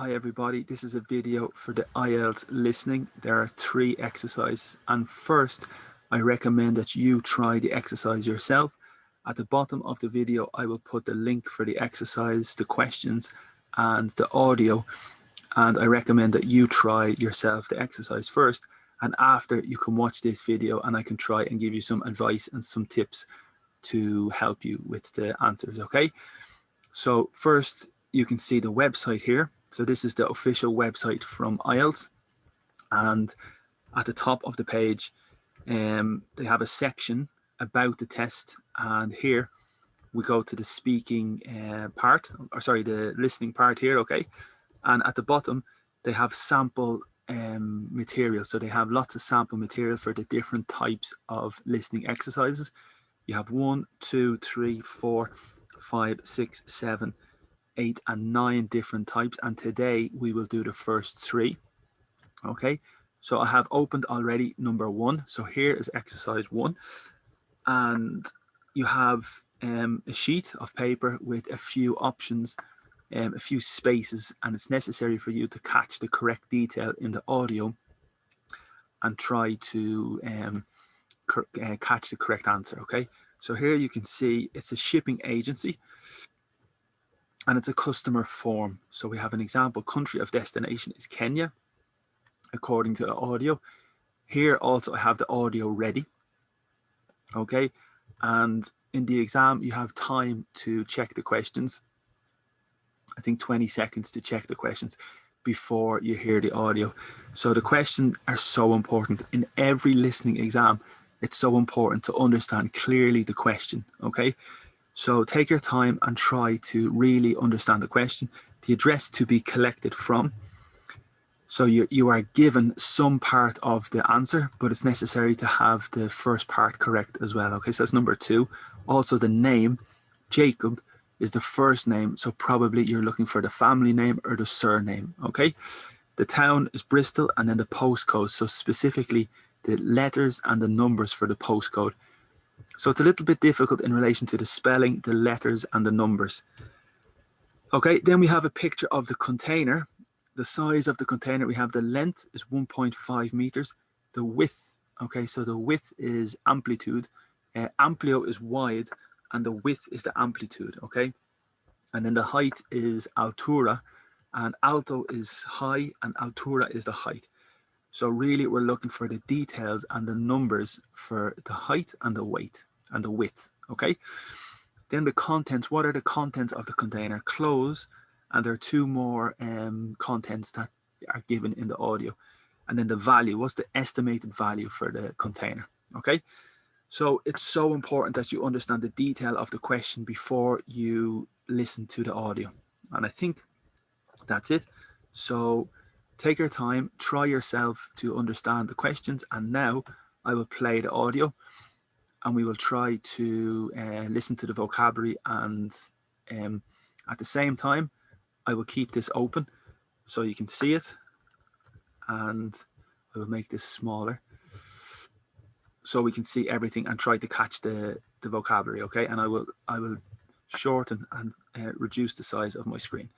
Hi everybody, this is a video for the IELTS listening. There are 3 exercises, and first I recommend that you try the exercise yourself. At the bottom of the video I will put the link for the exercise, the questions and the audio, and I recommend that you try yourself the exercise first, and after you can watch this video and I can try and give you some advice and some tips to help you with the answers. Okay, so first you can see the website here. So this is the official website from IELTS, and at the top of the page they have a section about the test, and here we go to the speaking part, or sorry, the listening part here. Okay, and at the bottom they have sample material, so they have lots of sample material for the different types of listening exercises. You have 1, 2, 3, 4, 5, 6, 7, 8 and 9 different types, and today we will do the first 3. Okay, so I have opened already number 1. So here is exercise 1, and you have a sheet of paper with a few options, a few spaces, and it's necessary for you to catch the correct detail in the audio and try to catch the correct answer. Okay, so here you can see it's a shipping agency and it's a customer form. So we have an example: country of destination is Kenya, according to the audio. Here also I have the audio ready. Okay, and in the exam you have time to check the questions. I think 20 seconds to check the questions before you hear the audio. So the questions are so important. In every listening exam, it's so important to understand clearly the question. Okay, so take your time and try to really understand the question, the address to be collected from. So you are given some part of the answer, but it's necessary to have the first part correct as well. Okay, so that's number 2. Also the name, Jacob, is the first name, so probably you're looking for the family name or the surname. Okay, the town is Bristol, and then the postcode, so specifically the letters and the numbers for the postcode. So it's a little bit difficult in relation to the spelling, the letters and the numbers. Okay, then we have a picture of the container. The size of the container, we have the length is 1.5 meters. The width, okay, so the width is amplitude. Amplio is wide and the width is the amplitude. Okay, and then the height is altura, and alto is high and altura is the height. So really we're looking for the details and the numbers for the height and the weight and the width. Okay, then the contents. What are the contents of the container? Clothes, and there are 2 more contents that are given in the audio. And then the value. What's the estimated value for the container? Okay, so it's so important that you understand the detail of the question before you listen to the audio. And I think that's it. So take your time, try yourself to understand the questions, and now I will play the audio and we will try to listen to the vocabulary, and at the same time I will keep this open so you can see it, and I will make this smaller so we can see everything and try to catch the vocabulary. Okay, and I will shorten and reduce the size of my screen.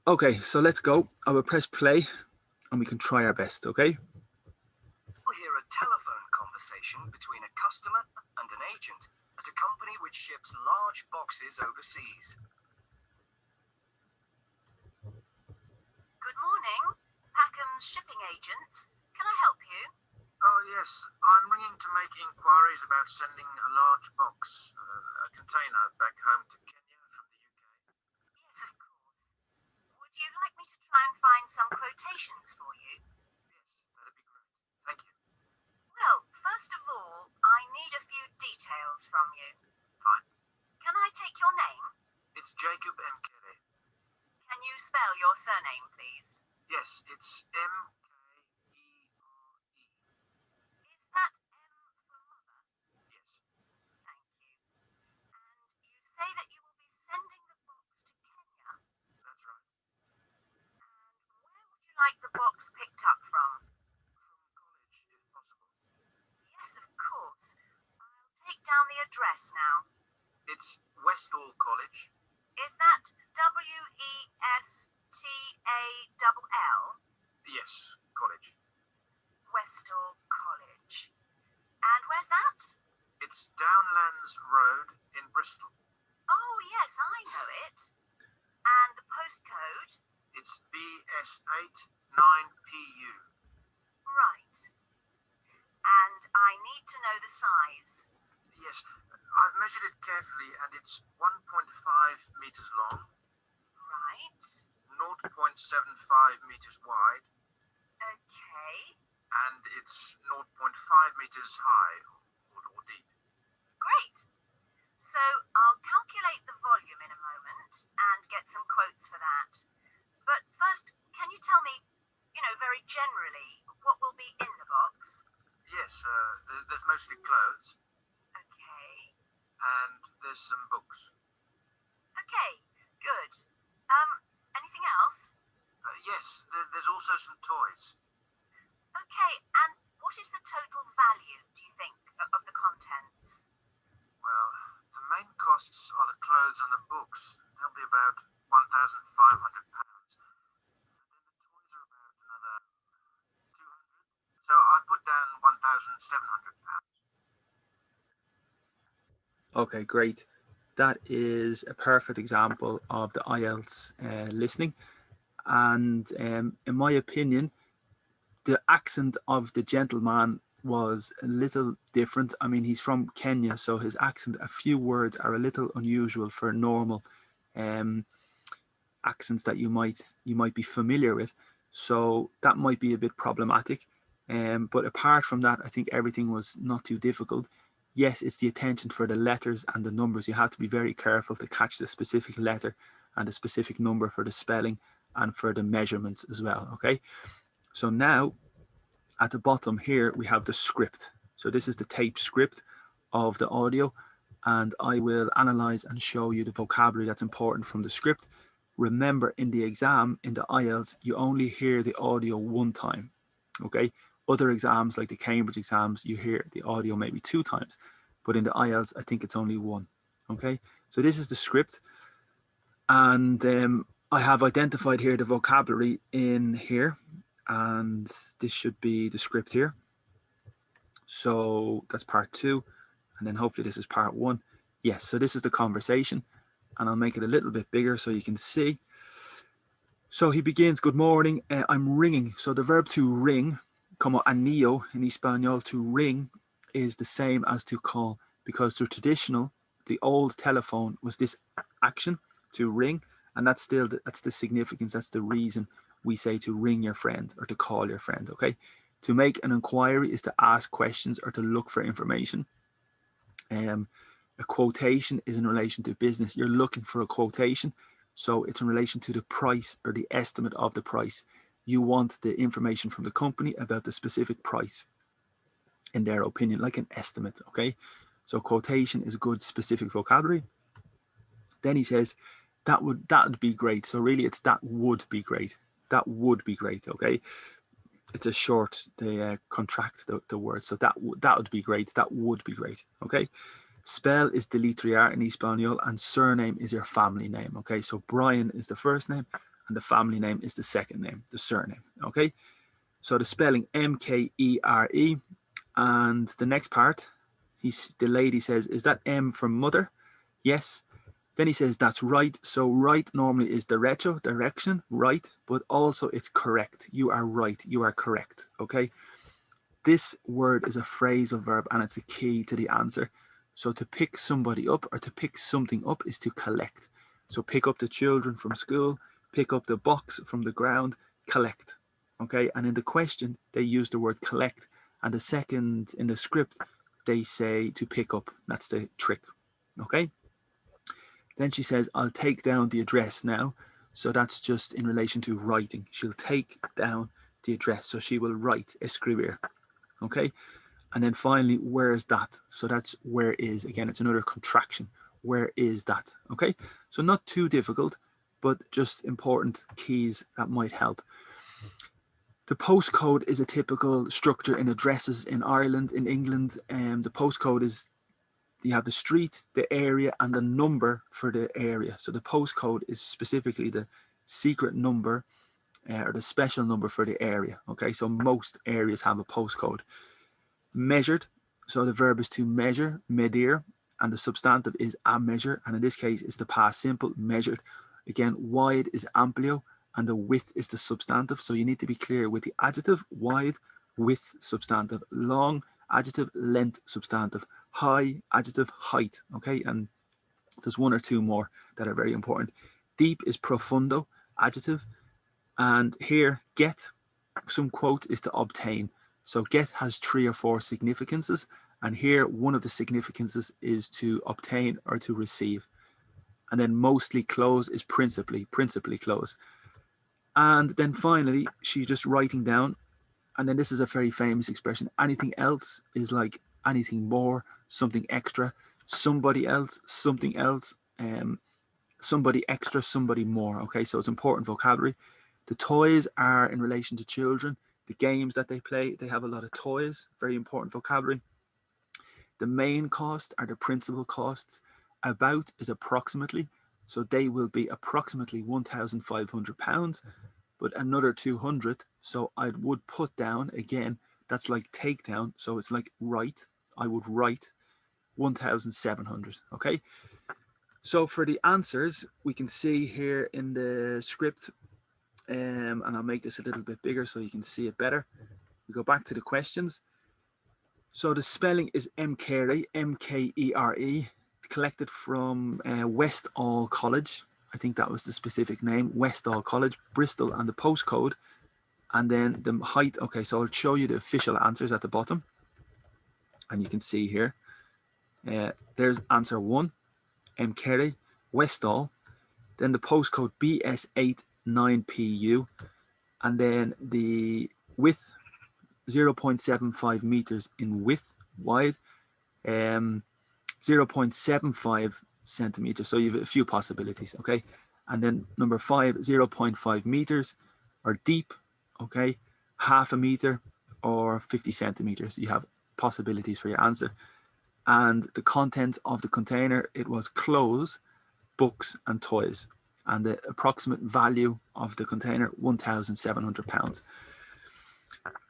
Okay, so let's go. I will press play and we can try our best. Okay, We'll hear a telephone conversation between a customer and an agent at a company which ships large boxes overseas. Good morning, Packham's shipping agents. Can I help you? Oh, yes. I'm ringing to make inquiries about sending a large box, a container, back home to Kenya from the UK. Yes, of course. Would you like me to try and find some quotations for you? Yes, that'd be great. Thank you. Well, first of all, I need a few details from you. Fine. Can I take your name? It's Jacob Mkele. Can you spell your surname, please? Yes, it's M-K-E-R-E. Is that M for mother? Yes, Thank you. And you say that you will be sending the box to Kenya. that's right. And where would you like the box picked up from? From college, if possible. Yes, of course. I'll take down the address now. It's Westall College. Is that W-E-S-T Sands Road in Bristol. Oh, yes, I know it. And the postcode? It's BS8 9PU. Right. And I need to know the size. Yes, I've measured it carefully and it's 1.5 meters long, Right. 0.75 meters wide, Okay. and it's 0.5 meters high or deep. Great. So I'll calculate the volume in a moment and get some quotes for that. But first, can you tell me, very generally, what will be in the box? Yes, there's mostly clothes Okay. and there's some books. Okay, good. Anything else? Yes, there's also some toys. Okay, and what is the total value, do you think, of the contents? Well, the main costs are the clothes and the books. They'll be about £1,500. Toys are about another 200. So I put down £1,700. Okay, great. That is a perfect example of the IELTS listening. And in my opinion, the accent of the gentleman was a little different. I mean, he's from Kenya, so his accent, a few words are a little unusual for normal accents that you might be familiar with. So that might be a bit problematic. But apart from that, I think everything was not too difficult. Yes, it's the attention for the letters and the numbers. You have to be very careful to catch the specific letter and the specific number for the spelling and for the measurements as well. Okay, so now at the bottom here we have the script. So this is the tape script of the audio, and I will analyze and show you the vocabulary that's important from the script. Remember, in the exam, in the IELTS, you only hear the audio one time. Okay, other exams like the Cambridge exams, you hear the audio maybe 2 times, but in the IELTS, I think it's only 1. Okay, so this is the script, and I have identified here the vocabulary in here, and this should be the script here. So that's part 2, and then hopefully this is part 1. Yes, so this is the conversation, and I'll make it a little bit bigger so you can see. So he begins, good morning, I'm ringing. So the verb to ring, como anillo in Espanol, to ring, is the same as to call, because the traditional, the old telephone was this action, to ring, and that's the significance, that's the reason we say to ring your friend or to call your friend, okay? To make an inquiry is to ask questions or to look for information. A quotation is in relation to business. You're looking for a quotation, so it's in relation to the price or the estimate of the price. You want the information from the company about the specific price, in their opinion, like an estimate, okay? So quotation is good specific vocabulary. Then he says, that would be great. So really it's that would be great. That would be great, okay? It's a short, they contract the word. So that would be great. That would be great, okay? Spell is deletrear in Espanol, and surname is your family name, okay? So Brian is the first name, and the family name is the second name, the surname, okay? So the spelling M-K-E-R-E, and the next part, the lady says, is that M for mother? Yes. Then he says, that's right. So right normally is derecho, direction, right, but also it's correct. You are right, you are correct, okay? This word is a phrasal verb and it's a key to the answer. So to pick somebody up or to pick something up is to collect. So pick up the children from school, pick up the box from the ground, collect. Okay, and in the question, they use the word collect. And the second, in the script, they say to pick up. That's the trick. Okay. Then she says, I'll take down the address now. So that's just in relation to writing. She'll take down the address. So she will write, escribir. Okay. And then finally, where is that? So that's where is. Again, it's another contraction. Where is that? Okay. So not too difficult, but just important keys that might help. The postcode is a typical structure in addresses in Ireland, in England. The postcode is, you have the street, the area, and the number for the area. So the postcode is specifically the secret number or the special number for the area. Okay, so most areas have a postcode. Measured, so the verb is to measure, medir, and the substantive is a measure, and in this case it's the past simple, measured. Again, wide is amplio, and the width is the substantive. So you need to be clear with the adjective, wide, width, substantive, long, adjective, length, substantive, high, adjective, height. Okay, and there's one or two more that are very important. Deep is profundo, adjective, and here get, some quote, is to obtain. So get has 3 or 4 significances, and here one of the significances is to obtain or to receive. And then mostly close is principally close. And then finally, she's just writing down, and then this is a very famous expression, anything else is like anything more, something extra, somebody else, something else, somebody extra, somebody more. Okay, so it's important vocabulary. The toys are in relation to children. The games that they play, they have a lot of toys, very important vocabulary. The main cost are the principal costs. About is approximately, so they will be approximately £1,500, but another 200. So I would put down again, that's like take down. So it's like write, I would write 1,700. Okay. So for the answers, we can see here in the script, and I'll make this a little bit bigger so you can see it better. We go back to the questions. So the spelling is Mkere, M-K-E-R-E, collected from Westall College. I think that was the specific name, Westall College, Bristol, and the postcode. And then the height. Okay, so I'll show you the official answers at the bottom. And you can see here, there's answer 1, Mkere, Westall. Then the postcode BS89PU. And then the width, 0.75 meters in width, wide, 0.75 centimeters. So you have a few possibilities, okay? And then number 5, 0.5 meters, or deep, okay? Half a meter or 50 centimeters. You have possibilities for your answer. And the content of the container, it was clothes, books, and toys. And the approximate value of the container, £1,700.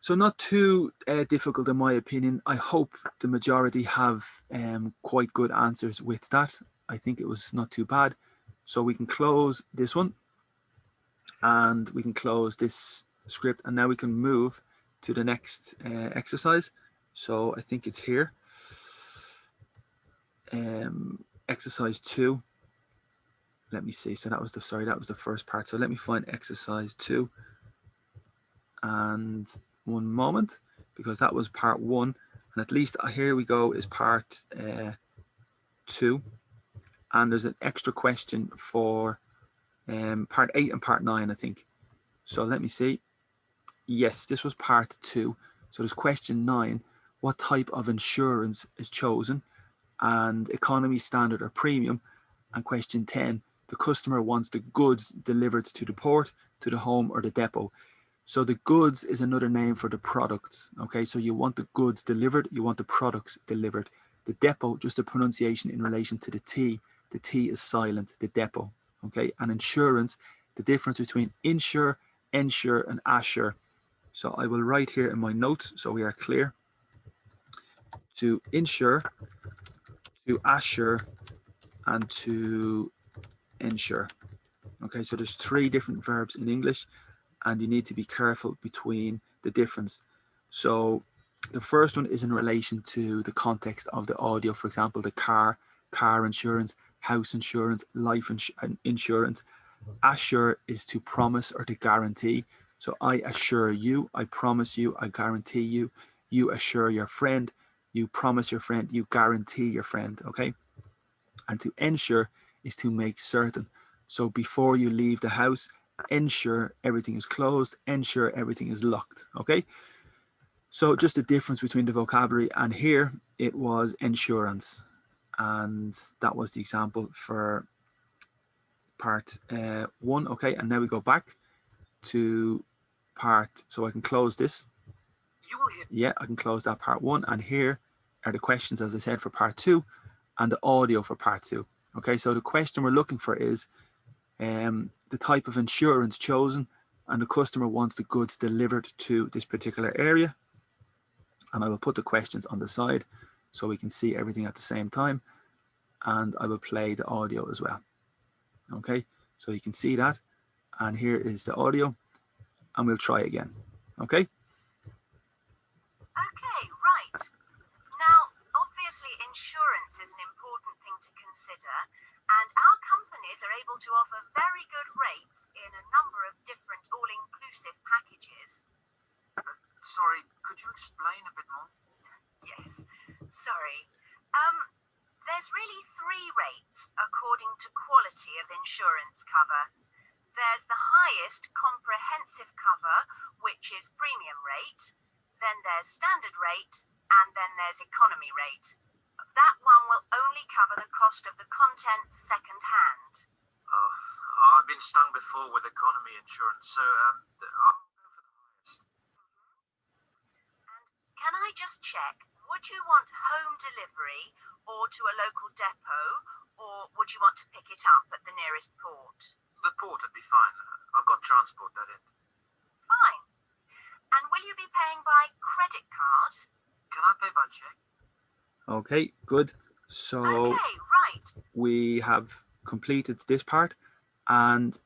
So not too difficult in my opinion. I hope the majority have quite good answers with that. I think it was not too bad. So we can close this one, and we can close this script, and now we can move to the next exercise. So I think it's here. Exercise 2. Let me see. So that was the first part. So let me find exercise 2. And one moment, because that was part 1, and at least here we go is part 2, and there's an extra question for part 8 and part 9, I think. So let me see. Yes, this was part 2. So there's question 9, what type of insurance is chosen, and economy, standard, or premium. And question 10, the customer wants the goods delivered to the port, to the home, or the depot. So the goods is another name for the products. Okay, so you want the goods delivered, you want the products delivered. The depot, just a pronunciation in relation to the T. The T is silent, the depot. Okay, and insurance, the difference between insure, ensure, and assure. So I will write here in my notes so we are clear. To insure, to assure, and to ensure. Okay, so there's 3 different verbs in English, and you need to be careful between the difference. So the first one is in relation to the context of the audio. For example, the car insurance, house insurance, life insurance. Assure is to promise or to guarantee. So I assure you, I promise you, I guarantee you. You assure your friend, you promise your friend, you guarantee your friend. Okay. And to ensure is to make certain. So before you leave the house, ensure everything is closed, ensure everything is locked. Okay. So just the difference between the vocabulary, and here it was insurance, and that was the example for part 1. Okay, and now we go back to part, so I can close this. Yeah, I can close that part 1, and here are the questions, as I said, for part 2, and the audio for part 2. Okay, so the question we're looking for is the type of insurance chosen, and the customer wants the goods delivered to this particular area. And I will put the questions on the side so we can see everything at the same time. and I will play the audio as well. Okay, so you can see that, and here is the audio, and we'll try again. Okay. Okay, right. Now, obviously, insurance is an important thing to consider, and our companies are able to offer very good rates in a number of different all-inclusive packages. Sorry, could you explain a bit more? Yes, sorry. There's really three rates according to quality of insurance cover. There's the highest comprehensive cover, which is premium rate. Then there's standard rate, and then there's economy rate. That one will only cover the cost of the contents second hand. Oh, I've been stung before with economy insurance, so I'll go for the highest. And can I just check, would you want home delivery or to a local depot, or would you want to pick it up at the nearest port? The port would be fine. I've got transport that in. Fine. And will you be paying by credit card? Can I pay by check? Okay, good. So Okay, right. we have completed this part, and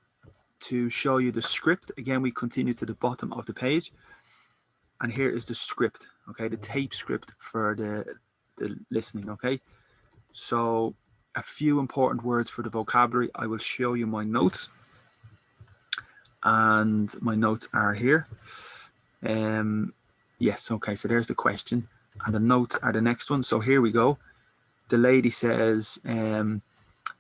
to show you the script, again, we continue to the bottom of the page, and here is the script, okay, the tape script for the listening. Okay, so a few important words for the vocabulary. I will show you my notes, and my notes are here. Yes, okay, so there's the question, and the notes are the next one. So here we go. The lady says,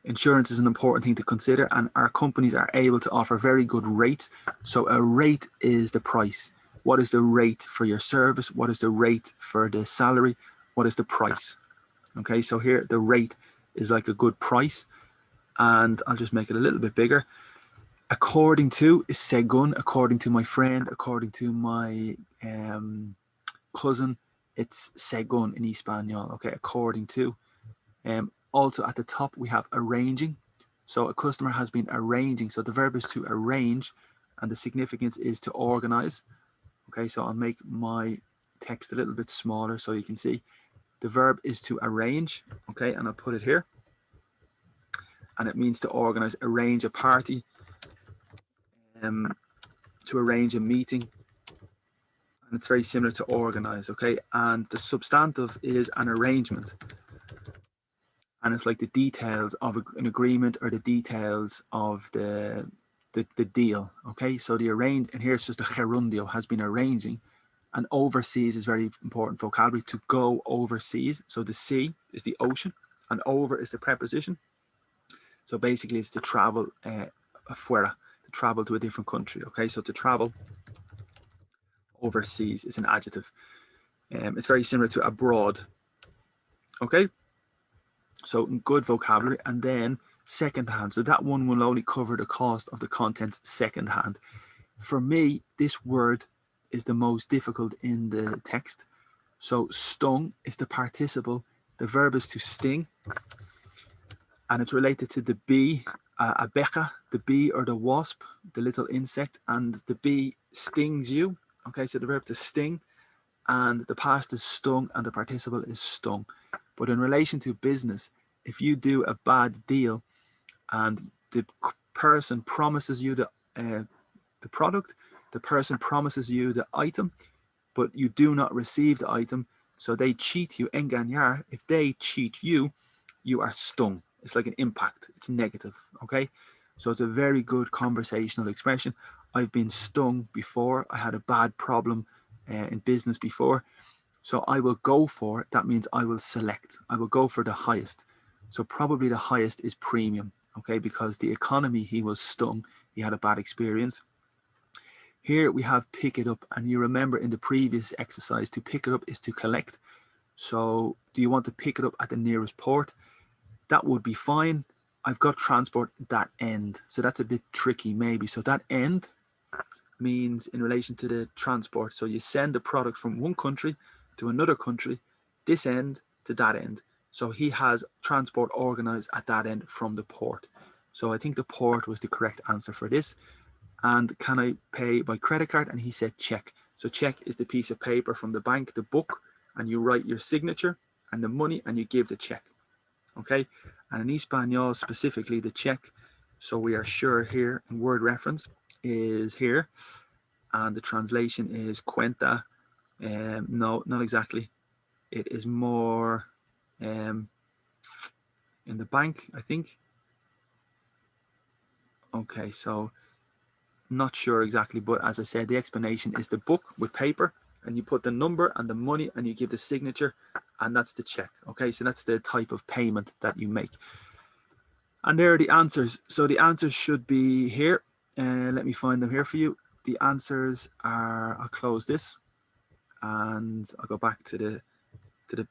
insurance is an important thing to consider, and our companies are able to offer very good rates. So a rate is the price. What is the rate for your service? What is the rate for the salary? What is the price? Okay, so here the rate is like a good price, and I'll just make it a little bit bigger. According to is según, according to my friend, according to my cousin, it's según in Espanol. Okay, according to. Also at the top we have arranging. So a customer has been arranging. So the verb is to arrange, and the significance is to organize. Okay, so I'll make my text a little bit smaller so you can see. The verb is to arrange. Okay, and I'll put it here. And it means to organize, arrange a party, to arrange a meeting. And it's very similar to organize. Okay, and the substantive is an arrangement. And it's like the details of an agreement or the details of the deal. Okay, so the arrange, and here's just a gerundio, has been arranging. And overseas is very important vocabulary, to go overseas. So the sea is the ocean, and over is the preposition. So basically it's to travel afuera, to travel to a different country. Okay, so to travel overseas is an adjective. It's very similar to abroad. Okay, so good vocabulary. And then second hand, so that one will only cover the cost of the contents second hand. For me, this word is the most difficult in the text. So stung is the participle, the verb is to sting, and it's related to the bee, abeja, the bee or the wasp, the little insect, and the bee stings you. Okay, so the verb to sting, and the past is stung, and the participle is stung. But in relation to business, if you do a bad deal and the person promises you the product, the person promises you the item, but you do not receive the item, so they cheat you, engañar. If they cheat you, you are stung. It's like an impact. It's negative. Okay, so it's a very good conversational expression. I've been stung before. I had a bad problem in business before. So I will go for, that means I will select. I will go for the highest. So probably the highest is premium. Okay, because the economy, he was stung. He had a bad experience. Here we have pick it up, and you remember in the previous exercise, to pick it up is to collect. So do you want to pick it up at the nearest port? That would be fine. I've got transport that end, so that's a bit tricky maybe. So that end means in relation to the transport. So you send the product from one country to another country, this end to that end. So he has transport organized at that end from the port. So I think the port was the correct answer for this. And can I pay by credit card? And he said check. So check is the piece of paper from the bank, the book, and you write your signature and the money and you give the check. Okay, And in Espanol specifically, the Czech, so we are sure here, in word reference, is here. And the translation is cuenta. No, not exactly. It is more in the bank, I think. Okay, so not sure exactly, but as I said, the explanation is the book with paper, and you put the number and the money and you give the signature, and that's the check. Okay, so that's the type of payment that you make. And there are the answers. So the answers should be here. Let me find them here for you. The answers are, I'll close this and I'll go back to the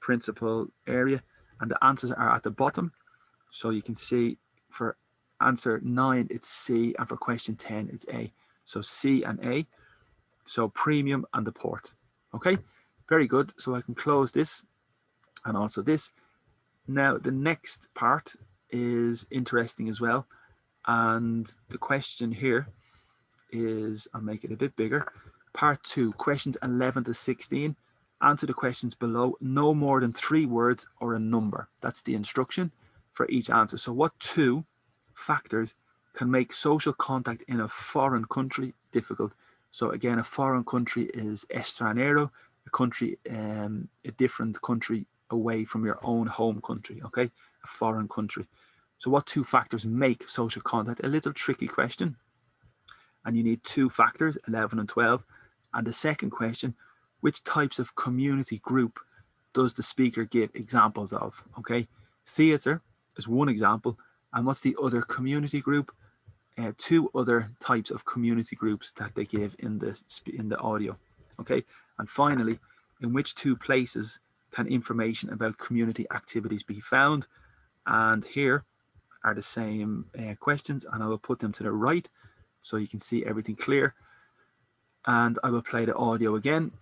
principal area, and the answers are at the bottom. So you can see for answer 9, it's C, and for question 10, it's A. So C and A. So premium and the port. Okay, very good. So I can close this and also this. Now the next part is interesting as well. And the question here is, I'll make it a bit bigger. Part 2, questions 11 to 16. Answer the questions below. No more than 3 words or a number. That's the instruction for each answer. So what 2 factors can make social contact in a foreign country difficult? So again, a foreign country is extranjero, a country, a different country away from your own home country, okay? A foreign country. So what 2 factors make social contact? A little tricky question. And you need 2 factors, 11 and 12. And the second question, which types of community group does the speaker give examples of? Okay, theatre is one example. And what's the other community group? 2 other types of community groups that they give in the audio. Okay, and finally, in which 2 places can information about community activities be found? And here are the same questions, and I will put them to the right so you can see everything clear. And I will play the audio again.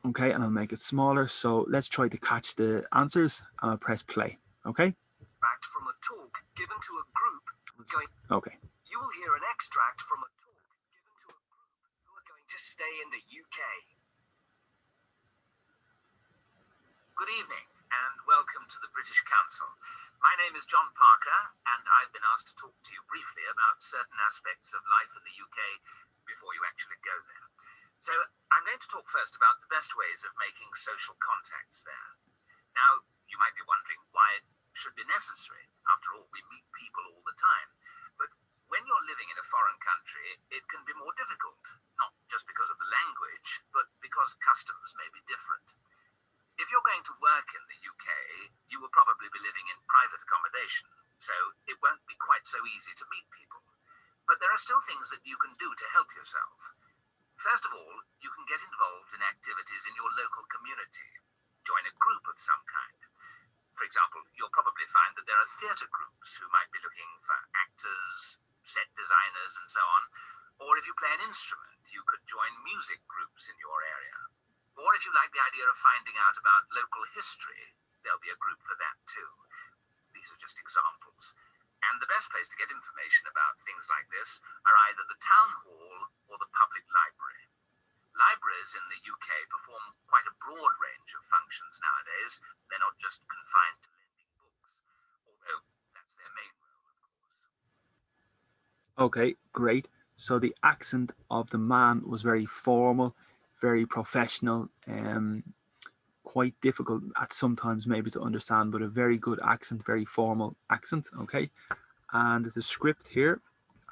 Okay, and I'll make it smaller. So let's try to catch the answers, and I'll press play. Okay. Extract from a talk given to a group Okay. You will hear an extract from a talk given to a group who are going to stay in the UK. Good evening and welcome to the British Council. My name is John Parker and I've been asked to talk to you briefly about certain aspects of life in the UK before you actually go there. So I'm going to talk first about the best ways of making social contacts there. Now, you might be wondering why it should be necessary. After all, we meet people all the time. But when you're living in a foreign country, it can be more difficult, not just because of the language, but because customs may be different. If you're going to work in the UK, you will probably be living in private accommodation, so it won't be quite so easy to meet people. But there are still things that you can do to help yourself. First of all, you can get involved in activities in your local community. Join a group of some kind. For example, you'll probably find that there are theatre groups who might be looking for actors, set designers, and so on. Or if you play an instrument, you could join music groups in your area. Or if you like the idea of finding out about local history, there'll be a group for that too. These are just examples. And the best place to get information about things like this are either the town hall or the public library. Libraries in the UK perform quite a broad range of functions nowadays. They're not just confined to lending books, although that's their main role, of course. Okay, great. So the accent of the man was very formal, very professional, quite difficult at sometimes maybe to understand, but a very good accent, very formal accent. Okay, and the script here,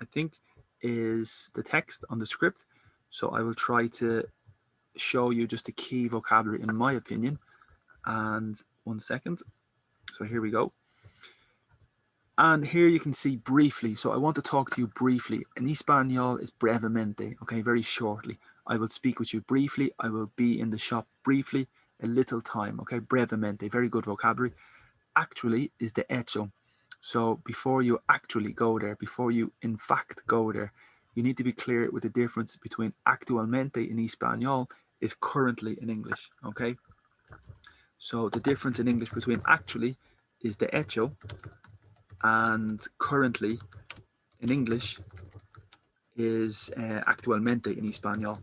I think, is the text on the script. So I will try to show you just the key vocabulary in my opinion. And 1 second. So here we go. And here you can see briefly. So I want to talk to you briefly. In Espanol is brevemente, okay, very shortly. I will speak with you briefly. I will be in the shop briefly, a little time, okay, brevemente, very good vocabulary. Actually is the hecho. So before you actually go there, before you in fact go there, you need to be clear with the difference between actualmente in Espanol is currently in English, okay? So the difference in English between actually is the hecho, and currently in English is actualmente in Espanol.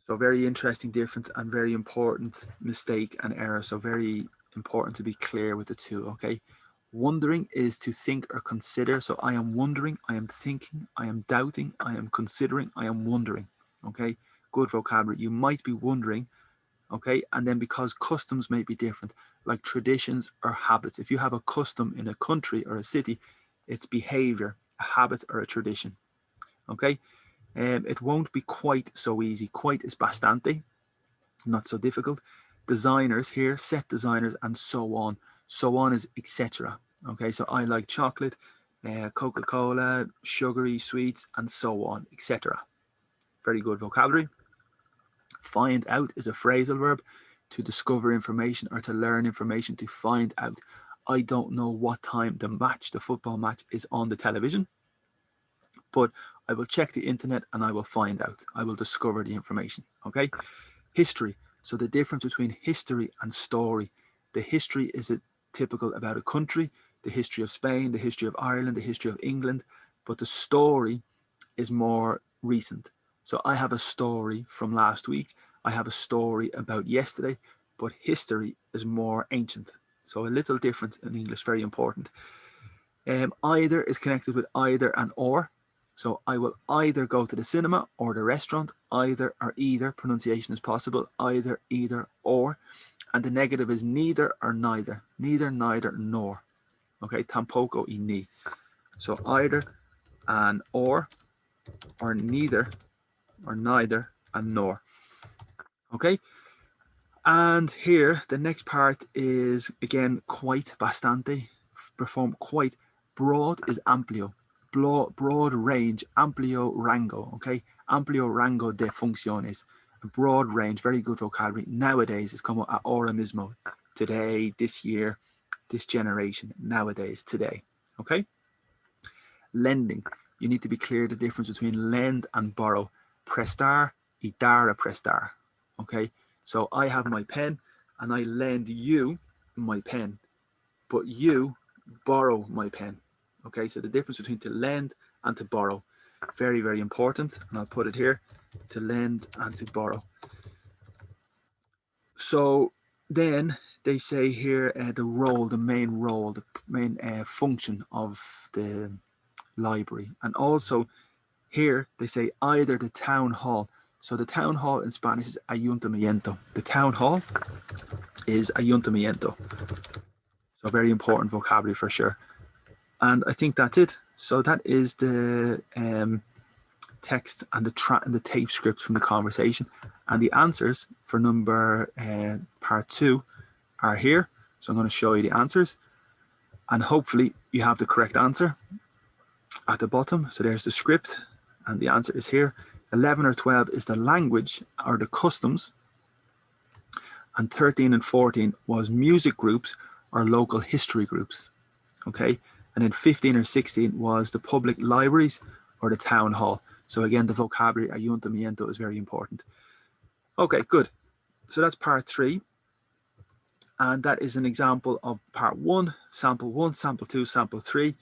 So very interesting difference and very important mistake and error. So very important to be clear with the two, okay? Wondering is to think or consider. So I am wondering, I am thinking, I am doubting, I am considering, I am wondering, okay? Good vocabulary. You might be wondering, okay? And then because customs may be different, like traditions or habits. If you have a custom in a country or a city, it's behavior, a habit or a tradition, okay? It won't be quite so easy. Quite is bastante, not so difficult. Designers here, set designers, and so on. So on is etc. Okay, so I like chocolate, Coca-Cola, sugary sweets, and so on, etc. Very good vocabulary. Find out is a phrasal verb, to discover information or to learn information, to find out. I don't know what time the football match is on the television, but I will check the internet and I will find out. I will discover the information, okay? History. So the difference between history and story. The history is typical about a country, the history of Spain, the history of Ireland, the history of England, but the story is more recent. So I have a story from last week, I have a story about yesterday, but history is more ancient. So a little difference in English, very important. Either is connected with either and or. So I will either go to the cinema or the restaurant. Either or either pronunciation is possible. Either, either, or. And the negative is neither or neither. Neither, neither, nor. Okay, tampoco y ni. So either and or neither or neither and nor. Okay. And here the next part is again quite, bastante. Perform quite. Broad is amplio. Broad range, amplio rango, okay? Amplio rango de funciones. A broad range, very good vocabulary. Nowadays is como ahora mismo. Today, this year, this generation, nowadays, today, okay? Lending. You need to be clear the difference between lend and borrow. Prestar y dar a prestar, okay? So I have my pen and I lend you my pen, but you borrow my pen. Okay, so the difference between to lend and to borrow, very, very important. And I'll put it here, to lend and to borrow. So then they say here the role, the main role, the main function of the library. And also here they say either the town hall. So the town hall in Spanish is ayuntamiento. The town hall is ayuntamiento. So very important vocabulary for sure. And I think that's it. So that is the text and the tape script from the conversation. And the answers for part 2 are here. So I'm going to show you the answers. And hopefully you have the correct answer at the bottom. So there's the script and the answer is here. 11 or 12 is the language or the customs. And 13 and 14 was music groups or local history groups. Okay. And then 15 or 16 was the public libraries or the town hall. So again, the vocabulary ayuntamiento is very important. Okay, good. So that's part 3. And that is an example of part 1, sample 2, sample 3.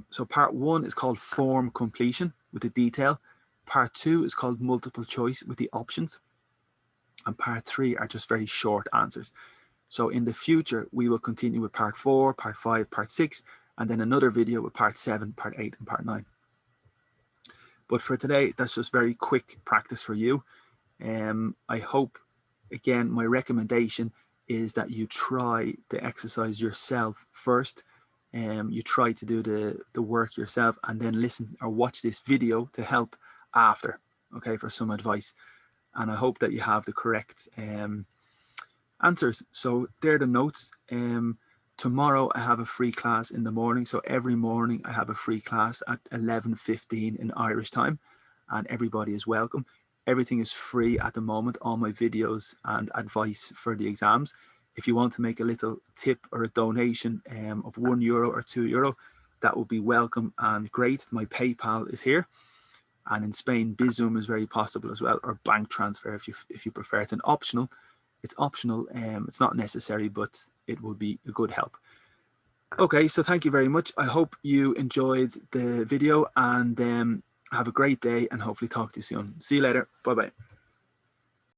So part 1 is called form completion with the detail. Part 2 is called multiple choice with the options. And part 3 are just very short answers. So in the future, we will continue with part 4, part 5, part 6, and then another video with part 7, part 8, and part 9. But for today, that's just very quick practice for you. I hope, again, my recommendation is that you try the exercise yourself first. You try to do the work yourself and then listen or watch this video to help after, okay, for some advice. And I hope that you have the correct answers. So they're the notes. Tomorrow I have a free class in the morning. So every morning I have a free class at 11:15 in Irish time, and everybody is welcome. Everything is free at the moment, all my videos and advice for the exams. If you want to make a little tip or a donation of €1 or €2, that would be welcome and great. My PayPal is here. And in Spain, Bizum is very possible as well, or bank transfer if you prefer. It's optional. It's not necessary, but it would be a good help. Okay, so thank you very much. I hope you enjoyed the video and have a great day and hopefully talk to you soon. See you later. Bye-bye.